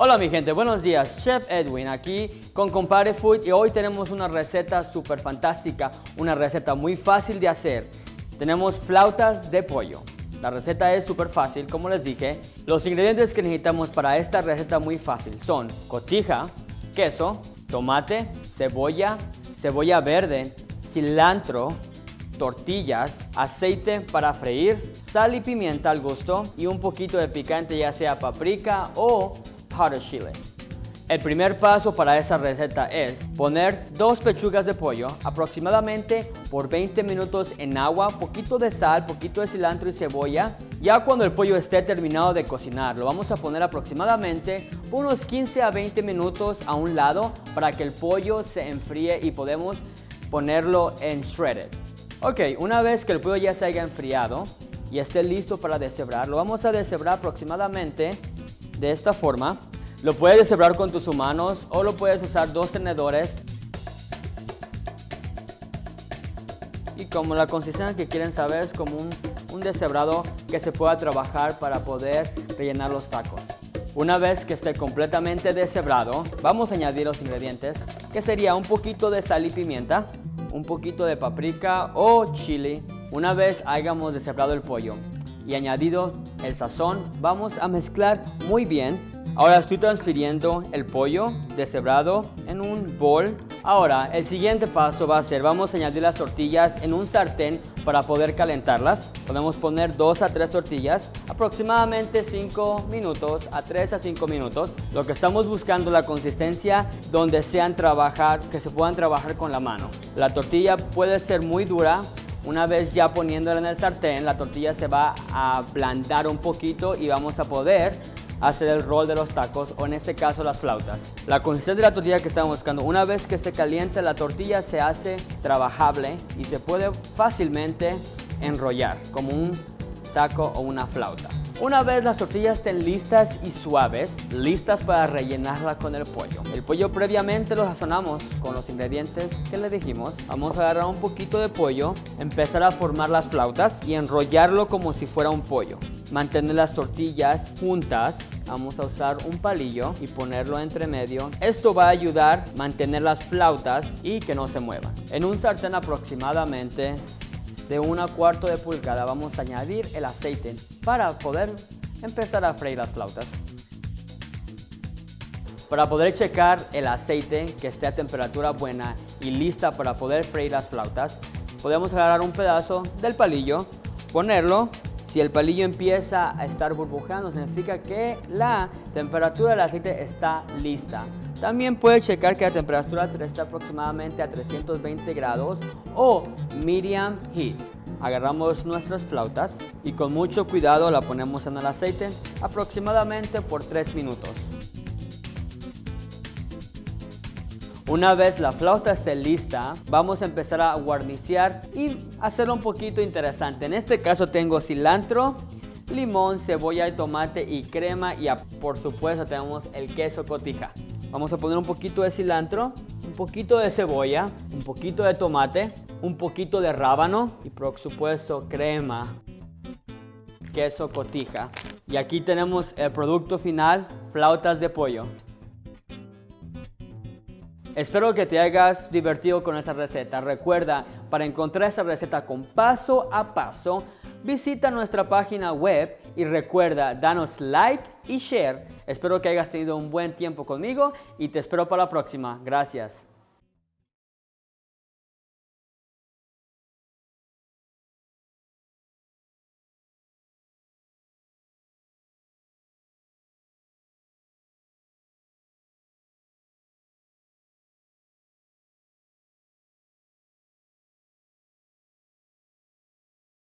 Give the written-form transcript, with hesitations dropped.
Hola mi gente, buenos días, Chef Edwin aquí con Compadre Food y hoy tenemos una receta súper fantástica, una receta muy fácil de hacer. Tenemos flautas de pollo. La receta es súper fácil, como les dije. Los ingredientes que necesitamos para esta receta muy fácil son cotija, queso, tomate, cebolla, cebolla verde, cilantro, tortillas, aceite para freír, sal y pimienta al gusto y un poquito de picante, ya sea paprika o powder chile. El primer paso para esta receta es poner 2 pechugas de pollo aproximadamente por 20 minutos en agua, poquito de sal, poquito de cilantro y cebolla. Ya cuando el pollo esté terminado de cocinar, lo vamos a poner aproximadamente por unos 15 a 20 minutos a un lado para que el pollo se enfríe y podemos ponerlo en shredded. Ok, una vez que el pollo ya se haya enfriado y esté listo para deshebrar, lo vamos a deshebrar aproximadamente de esta forma. Lo puedes deshebrar con tus manos o lo puedes usar 2 tenedores. Y como la consistencia que quieren saber es como un deshebrado que se pueda trabajar para poder rellenar los tacos. Una vez que esté completamente deshebrado, vamos a añadir los ingredientes, que sería un poquito de sal y pimienta, un poquito de paprika o chile. Una vez hayamos deshebrado el pollo y añadido el sazón, vamos a mezclar muy bien. Ahora estoy transfiriendo el pollo deshebrado en un bol. Ahora el siguiente paso va a ser, vamos a añadir las tortillas en un sartén para poder calentarlas. Podemos poner 2 a 3 tortillas, aproximadamente 5 minutos a 3 a 5 minutos. Lo que estamos buscando es la consistencia donde que se puedan trabajar con la mano. La tortilla puede ser muy dura. Una vez ya poniéndola en el sartén, la tortilla se va a ablandar un poquito y vamos a poder hacer el rol de los tacos, o en este caso las flautas. La consistencia de la tortilla que estamos buscando, una vez que esté caliente, la tortilla se hace trabajable y se puede fácilmente enrollar como un taco o una flauta. Una vez las tortillas estén listas y suaves, listas para rellenarla con el pollo. El pollo previamente lo sazonamos con los ingredientes que le dijimos. Vamos a agarrar un poquito de pollo, empezar a formar las flautas y enrollarlo como si fuera un pollo. Mantener las tortillas juntas. Vamos a usar un palillo y ponerlo entre medio. Esto va a ayudar a mantener las flautas y que no se muevan. En un sartén aproximadamente de 1/4 de pulgada vamos a añadir el aceite para poder empezar a freír las flautas. Para poder checar el aceite que esté a temperatura buena y lista para poder freír las flautas, podemos agarrar un pedazo del palillo, ponerlo. Si el palillo empieza a estar burbujeando, significa que la temperatura del aceite está lista. También puedes checar que la temperatura está aproximadamente a 320 grados o medium heat. Agarramos nuestras flautas y con mucho cuidado la ponemos en el aceite aproximadamente por 3 minutos. Una vez la flauta esté lista, vamos a empezar a guarnicionar y hacerlo un poquito interesante. En este caso tengo cilantro, limón, cebolla y tomate y crema y por supuesto tenemos el queso cotija. Vamos a poner un poquito de cilantro, un poquito de cebolla, un poquito de tomate, un poquito de rábano y por supuesto crema, queso cotija. Y aquí tenemos el producto final, flautas de pollo. Espero que te hayas divertido con esta receta. Recuerda, para encontrar esta receta con paso a paso, visita nuestra página web y recuerda, danos like y share. Espero que hayas tenido un buen tiempo conmigo y te espero para la próxima. Gracias.